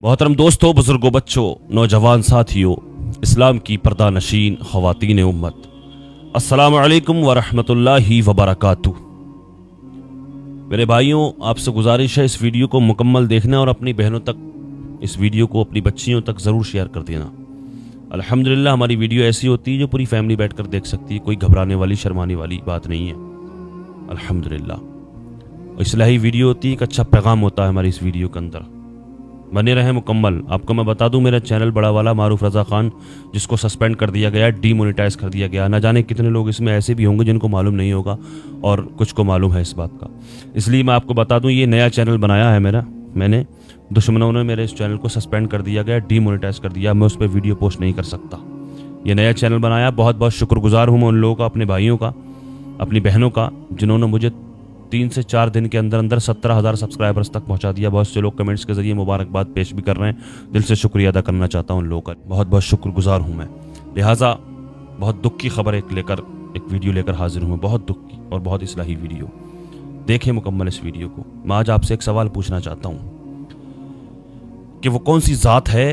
मोहतरम दोस्तों, बुजुर्गों, बच्चों, नौजवान साथियों, इस्लाम की पर्दा नशीन ख़वातीन उम्मत, अस्सलामु अलैकुम वरहमतुल्लाहि वबरकातुह। मेरे भाइयों, आपसे गुजारिश है इस वीडियो को मुकम्मल देखना और अपनी बहनों तक इस वीडियो को, अपनी बच्चियों तक ज़रूर शेयर कर देना। अल्हम्दुलिल्लाह हमारी वीडियो ऐसी होती है जो पूरी फैमिली बैठकर देख सकती है, कोई घबराने वाली, शर्माने वाली बात नहीं है। अल्हम्दुलिल्लाह इस्लाही वीडियो होती है, एक अच्छा पैगाम होता है हमारी इस वीडियो के अंदर। बने रहें मुकम्मल। आपको मैं बता दूं, मेरा चैनल बड़ा वाला मारूफ रज़ा खान, जिसको सस्पेंड कर दिया गया, डीमोनेटाइज कर दिया गया। न जाने कितने लोग इसमें ऐसे भी होंगे जिनको मालूम नहीं होगा और कुछ को मालूम है इस बात का। इसलिए मैं आपको बता दूं, ये नया चैनल बनाया है मैंने। दुश्मनों ने मेरे इस चैनल को सस्पेंड कर दिया गया, डीमोनेटाइज कर दिया। मैं उस पर वीडियो पोस्ट नहीं कर सकता। ये नया चैनल बनाया, बहुत बहुत शुक्रगुजार हूँ मैं उन लोगों का, अपने भाइयों का, अपनी बहनों का, जिन्होंने मुझे 3 से 4 दिन के अंदर अंदर 17,000 सब्सक्राइबर्स तक पहुंचा दिया। बहुत से लोग कमेंट्स के जरिए मुबारकबाद पेश भी कर रहे हैं। दिल से शुक्रिया अदा करना चाहता हूं उन लोगों का, बहुत बहुत शुक्रगुजार हूं मैं। लिहाजा बहुत दुख की खबर एक वीडियो लेकर हाजिर हूं मैं, बहुत दुख की और बहुत इस्लाही वीडियो। देखें मुकम्मल इस वीडियो को। मैं आज आपसे एक सवाल पूछना चाहता हूँ कि वो कौन सी ज़ात है,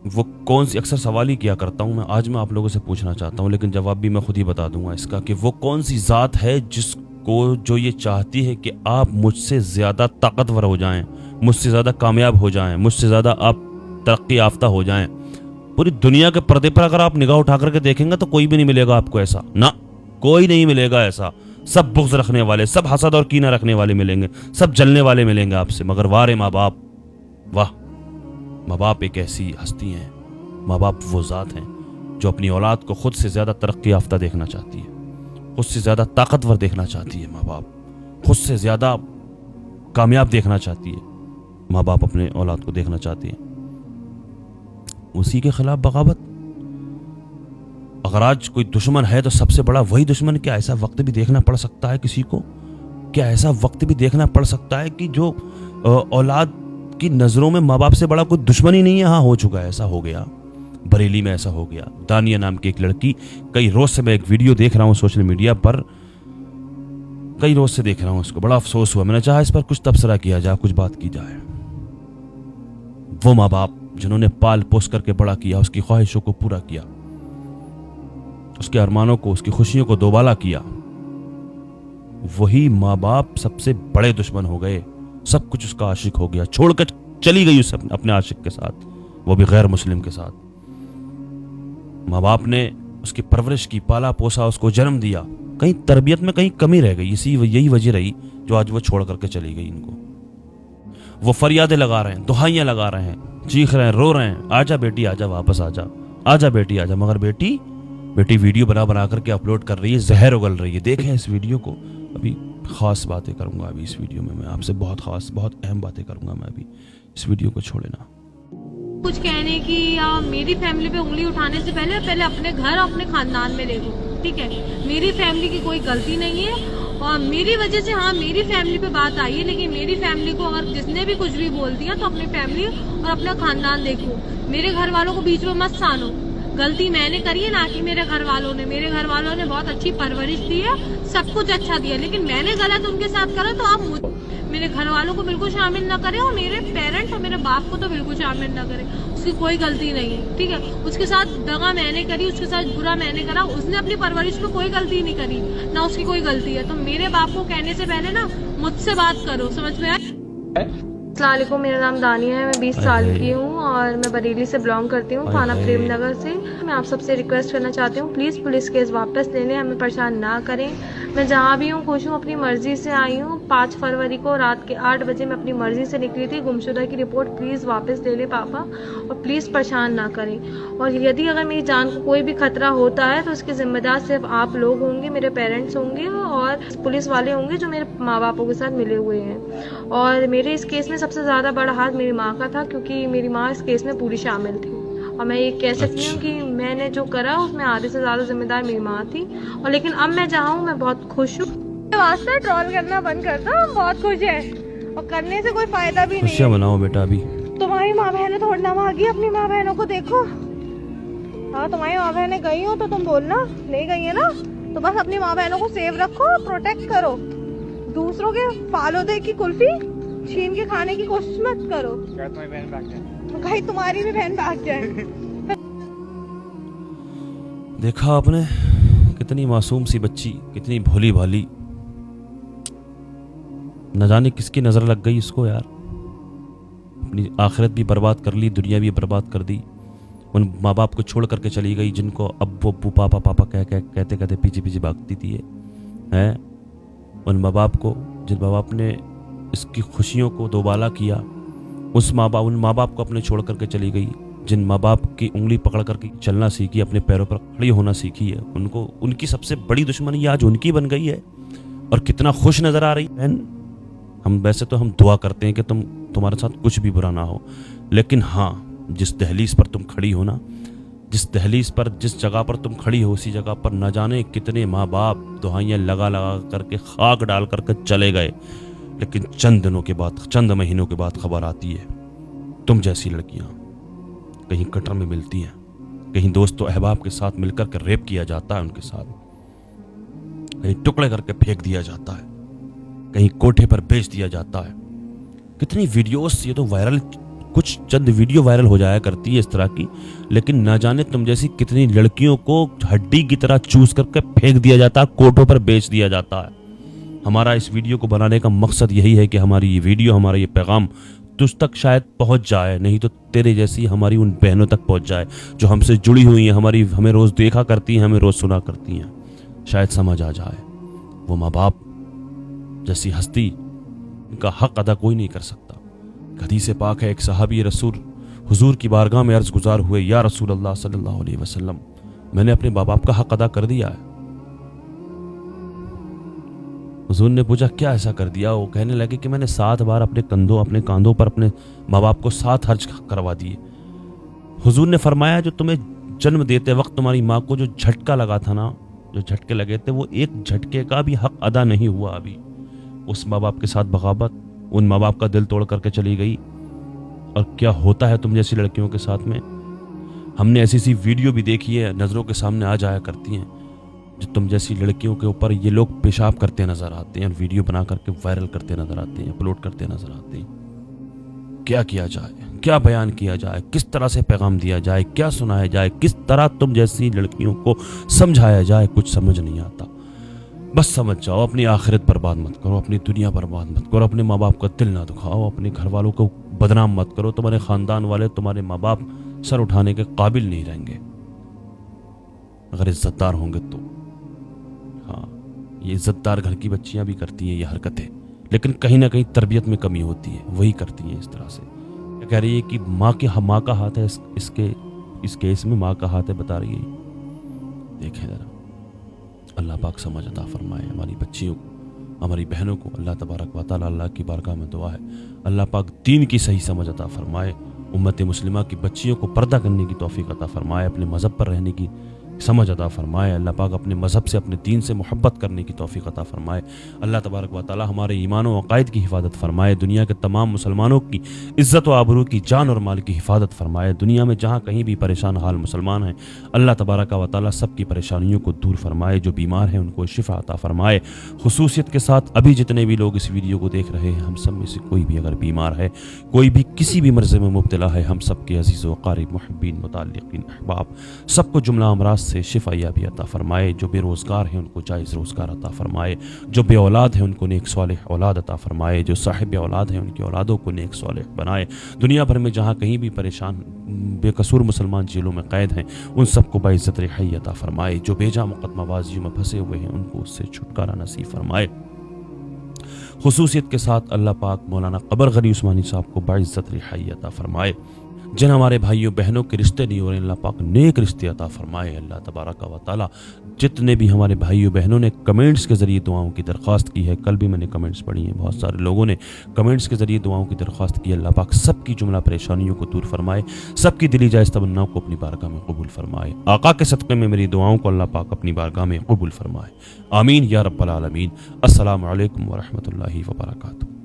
वो कौन सी, अक्सर सवाल ही किया करता हूँ मैं, आज मैं आप लोगों से पूछना चाहता हूँ, लेकिन जवाब भी मैं खुद ही बता दूंगा इसका, कि वो कौन सी ज़ात है जो ये चाहती है कि आप मुझसे ज़्यादा ताकतवर हो जाएं, मुझसे ज़्यादा कामयाब हो जाएं, मुझसे ज़्यादा आप तरक्की याफ्ता हो जाएं। पूरी दुनिया के पर्दे पर अगर आप निगाह उठा करके देखेंगे तो कोई भी नहीं मिलेगा आपको ऐसा, ना कोई नहीं मिलेगा ऐसा। सब बुग़्ज़ रखने वाले, सब हसद और कीना रखने वाले मिलेंगे, सब जलने वाले मिलेंगे आपसे। मगर वारे माँ बाप, वाह, माँ बाप एक ऐसी हस्ती हैं, माँ बाप वो ज़ात हैं जो अपनी औलाद को खुद से ज़्यादा तरक्की याफ्ता देखना चाहती है, खुद से ज़्यादा ताकतवर देखना चाहती है। माँ बाप खुद से ज़्यादा कामयाब देखना चाहती है। माँ बाप अपने औलाद को देखना चाहती है। उसी के खिलाफ बगावत। अगर आज कोई दुश्मन है तो सबसे बड़ा वही दुश्मन। क्या ऐसा वक्त भी देखना पड़ सकता है किसी को? क्या ऐसा वक्त भी देखना पड़ सकता है कि जो औलाद की नज़रों में माँ बाप से बड़ा कोई दुश्मन ही नहीं है? हाँ, हो चुका है, ऐसा हो गया। बरेली में ऐसा हो गया। दानिया नाम की एक लड़की, कई रोज से मैं एक वीडियो देख रहा हूँ सोशल मीडिया पर, कई रोज से देख रहा हूँ, इसको बड़ा अफसोस हुआ। मैंने चाहा इस पर कुछ तबसरा किया जाए, कुछ बात की जाए। वो माँ बाप जिन्होंने पाल पोस करके बड़ा किया, उसकी ख्वाहिशों को पूरा किया, उसके अरमानों को, उसकी खुशियों को दोबाला किया, वही माँ बाप सबसे बड़े दुश्मन हो गए। सब कुछ उसका आशिक हो गया, छोड़कर चली गई उस अपने आशिक के साथ, वो भी गैर मुस्लिम के साथ। माँ बाप ने उसकी परवरिश की, पाला पोसा, उसको जन्म दिया। कहीं तरबियत में कहीं कमी रह गई, यही वजह रही जो आज वो छोड़ करके चली गई इनको। वो फरियादें लगा रहे हैं, दुहाइयां लगा रहे हैं, चीख रहे हैं, रो रहे हैं, आजा बेटी आजा, वापस आजा, आजा बेटी आजा। मगर बेटी वीडियो बना करके अपलोड कर रही है, जहर उगल रही है। देखें इस वीडियो को। अभी खास बातें करूंगा, अभी इस वीडियो में मैं आपसे बहुत खास, बहुत अहम बातें करूंगा मैं। अभी इस वीडियो को छोड़े ना। कुछ कहने की या मेरी फैमिली पे उंगली उठाने से पहले अपने घर और अपने खानदान में देखो, ठीक है? मेरी फैमिली की कोई गलती नहीं है और मेरी वजह से, हाँ, मेरी फैमिली पे बात आई है, लेकिन मेरी फैमिली को अगर जिसने भी कुछ भी बोल दिया तो अपनी फैमिली और अपना खानदान देखो। मेरे घर वालों को बीच में मत सानो। गलती मैंने करी है, ना कि मेरे घर वालों ने। मेरे घर वालों ने बहुत अच्छी परवरिश दी है, सब कुछ अच्छा दिया, लेकिन मैंने गलत उनके साथ करा तो आप मेरे घर वालों को बिल्कुल शामिल ना करें और मेरे पेरेंट्स और मेरे बाप को तो बिल्कुल शामिल ना करें। उसकी कोई गलती नहीं है, ठीक है? उसके साथ दगा मैंने करी, उसके साथ बुरा मैंने करा, उसने अपनी परवरिश में कोई गलती नहीं करी, ना उसकी कोई गलती है। तो मेरे बाप को कहने से पहले ना मुझसे बात करो, समझ में आए? अस्सलाम वालेकुम, मेरा नाम दानिया है, मैं 20 साल की हूँ और मैं बरेली से बिलोंग करती हूँ, थाना प्रेम नगर से। मैं आप सबसे रिक्वेस्ट करना चाहती हूँ, प्लीज़ पुलिस केस वापस ले लें, हमें परेशान ना करें। मैं जहाँ भी हूँ खुश हूँ, अपनी मर्जी से आई हूँ। 5 फरवरी को रात के 8 बजे मैं अपनी मर्जी से निकली थी। गुमशुदा की रिपोर्ट प्लीज़ वापस ले लें पापा, और प्लीज़ परेशान ना करें। और यदि अगर मेरी जान को कोई भी खतरा होता है तो उसके जिम्मेदार सिर्फ आप लोग होंगे, मेरे पेरेंट्स होंगे और पुलिस वाले होंगे जो मेरे माँ बापों के साथ मिले हुए हैं। और मेरे इस केस में सबसे ज़्यादा बड़ा हाथ मेरी माँ का था, क्योंकि मेरी माँ इस केस में पूरी शामिल थी। और मैं ये कह सकती हूँ कि मैंने जो करा उसमें आधे से ज़्यादा जिम्मेदार मेरी माँ थी। और लेकिन अब मैं जहाँ हूँ मैं बहुत खुश हूँ। वास्ते ट्रोल करना बंद कर दो, हम बहुत खुश हैं और करने से कोई फायदा भी नहीं है। बनाओ बेटा, अभी तुम्हारी माँ बहनें थोड़ी ना मांगी, अपनी माँ बहनों को देखो। हाँ, तुम्हारी माँ बहनें गई हो तो तुम बोलना, नहीं गई है ना तो बस अपनी माँ बहनों को सेव रखो, प्रोटेक्ट करो। दूसरों के फालूदे की कुल्फी छीन के खाने की कोशिश मत करो। कहीं तुम्हारी भी बहन भाग जाए। देखा आपने, कितनी मासूम सी बच्ची, कितनी भोली भाली, न जाने किसकी नजर लग गई इसको यार। अपनी आखिरत भी बर्बाद कर ली, दुनिया भी बर्बाद कर दी। उन माँ बाप को छोड़ करके चली गई जिनको अब्बू अब्बू पापा पापा कहते कहते पीछे पीछे भागती थी है। उन माँ बाप को, जिन माँ बाप ने इसकी खुशियों को दोबाला किया, उन माँ बाप को अपने छोड़ करके चली गई जिन माँ बाप की उंगली पकड़ करके चलना सीखी, अपने पैरों पर खड़ी होना सीखी है। उनको, उनकी सबसे बड़ी दुश्मनी आज उनकी बन गई है। और कितना खुश नजर आ रही है बहन। हम वैसे तो हम दुआ करते हैं कि तुम्हारे साथ कुछ भी बुरा ना हो, लेकिन हाँ, जिस दहलीज पर तुम खड़ी हो ना, जिस दहलीज पर, जिस जगह पर तुम खड़ी हो, उसी जगह पर न जाने कितने माँ बाप दुहाइयाँ लगा लगा करके खाक डाल करके चले गए। लेकिन चंद दिनों के बाद, चंद महीनों के बाद खबर आती है तुम जैसी लड़कियां कहीं कटर में मिलती हैं, कहीं दोस्तों अहबाब के साथ मिलकर के रेप किया जाता है, उनके साथ कहीं टुकड़े करके फेंक दिया जाता है, कहीं कोठे पर बेच दिया जाता है। कितनी वीडियोस, ये तो वायरल, कुछ चंद वीडियो वायरल हो जाया करती है इस तरह की, लेकिन न जाने तुम जैसी कितनी लड़कियों को हड्डी की तरह चूस करके फेंक दिया जाता है, कोठों पर बेच दिया जाता है। हमारा इस वीडियो को बनाने का मकसद यही है कि हमारी ये वीडियो, हमारा ये पैगाम तुझ तक शायद पहुंच जाए, नहीं तो तेरे जैसी हमारी उन बहनों तक पहुंच जाए जो हमसे जुड़ी हुई हैं, हमें रोज देखा करती हैं, हमें रोज सुना करती हैं। शायद समझ आ जाए वो माँ बाप जैसी हस्ती, इनका हक अदा कोई नहीं कर सकता। हदीस पाक है, एक सहाबी रसूल हुजूर की बारगाह में अर्ज गुजार हुए, या रसूल अल्लाह सल्लल्लाहु अलैहि वसल्लम, मैंने अपने माँ बाप का हक अदा कर दिया है। हुजूर ने पूछा क्या ऐसा कर दिया? वो कहने लगे कि मैंने 7 बार अपने कांधों पर अपने माँ बाप को 7 हर्ज करवा दिए। हुजूर ने फरमाया, जो तुम्हें जन्म देते वक्त तुम्हारी माँ को जो झटका लगा था ना, जो झटके लगे थे, वो एक झटके का भी हक अदा नहीं हुआ अभी। उस माँ बाप के साथ बगावत, उन माँ बाप का दिल तोड़ करके चली गई। और क्या होता है तुम जैसी लड़कियों के साथ में? हमने ऐसी सी वीडियो भी देखी है, नजरों के सामने आ जाया करती हैं, जो तुम जैसी लड़कियों के ऊपर ये लोग पेशाब करते नजर आते हैं, वीडियो बना करके वायरल करते नजर आते हैं, अपलोड करते नजर आते हैं। क्या किया जाए, क्या बयान किया जाए, किस तरह से पैगाम दिया जाए, क्या सुनाया जाए, किस तरह तुम जैसी लड़कियों को समझाया जाए, कुछ समझ नहीं आता। बस समझ जाओ, अपनी आखिरत बर्बाद मत करो, अपनी दुनिया बर्बाद मत करो, अपने माँ बाप का दिल ना दुखाओ, अपने घर वालों को बदनाम मत करो। तुम्हारे खानदान वाले, तुम्हारे माँ बाप सर उठाने के काबिल नहीं रहेंगे अगर इज्जतदार होंगे तो। हाँ, ये इज्जतदार घर की बच्चियां भी करती हैं ये हरकतें, लेकिन कहीं ना कहीं तरबियत में कमी होती है, वही करती हैं इस तरह से। क्या कह रही है कि माँ का हाथ है इस केस में, माँ का हाथ है, बता रही है। देखें जरा, अल्लाह पाक समझ अता फरमाए हमारी बच्चियों को, हमारी बहनों को। अल्लाह तबारक व तआला, अल्लाह की बारगाह में दुआ है, अल्लाह पाक दीन की सही समझ अता फरमाए, उम्मत मुस्लिमा की बच्चियों को पर्दा करने की तौफीक अता फरमाए, अपने मज़हब पर रहने की समझ अता फरमाए। अल्लाह पाक अपने मज़हब से, अपने दीन से मोहब्बत करने की तौफीक अता फरमाए। अल्लाह तबारक व तआला हमारे ईमान व अक़ाइद की हिफाजत फरमाए, दुनिया के तमाम मुसलमानों की इज़्ज़त व आबरू की, जान और माल की हिफाजत फरमाए। दुनिया में जहाँ कहीं भी परेशान हाल मुसलमान हैं, अल्लाह तबारक व तआला सबकी परेशानियों को दूर फरमाए। जो बीमार हैं उनको शिफा अता फरमाए। खुसूसियत के साथ अभी जितने भी लोग इस वीडियो को देख रहे हैं, हम सब में से कोई भी अगर बीमार है, कोई भी किसी भी मर्ज़ में मुब्तला है, हम सब के अज़ीज़ व क़ारिब मुहिब्बीन मुतअल्लिक़ीन अहबाब सबको जुमला अमराज से शिफा याबी अता फरमाए। जो बेरोज़गार हैं उनको जायज़ रोज़गार अता फरमाए। जो बे औलाद हैं उनको नेक सालिह औलाद अता फरमाए। जो साहिब औलाद हैं उनकी औलादों को नेक सालिह बनाए। दुनिया भर में जहाँ कहीं भी परेशान बेकसूर मुसलमान जेलों में कैद हैं, उन सबको बाइज़्ज़त रिहाई अता फरमाए। जो बेजा मुक़द्दमाबाज़ियों में फंसे हुए हैं, उनको उससे छुटकारा नसीब फरमाए। खुसूसियत के साथ अल्लाह पाक मौलाना क़बर गनी उस्मानी साहब को बाइज़्ज़त रिहाई अता फरमाए। जिन हमारे भाइयों बहनों के रिश्ते नहीं हो रहे, अल्लाह पाक नेक रिश्ते अता फरमाए। अल्लाह तबारक व तआला जितने भी हमारे भाइयों बहनों ने कमेंट्स के ज़रिए दुआओं की दरख्वास्त की है, कल भी मैंने कमेंट्स पढ़ी हैं, बहुत सारे लोगों ने कमेंट्स के ज़रिए दुआओं की दरख्वास्त की। अल्लाह पाक सबकी जुमला परेशानियों को दूर फरमाए, सबकी दिली जायज़ तमन्नाओं को अपनी बारगाह में कबूल फरमाए। आका के सदक़े में मेरी दुआओं को अल्लाह पाक अपनी बारगाह में कबूल फरमाए। आमीन या रब्बल आलमीन। अस्सलामु अलैकुम व रहमतुल्लाहि व बरकातुहू।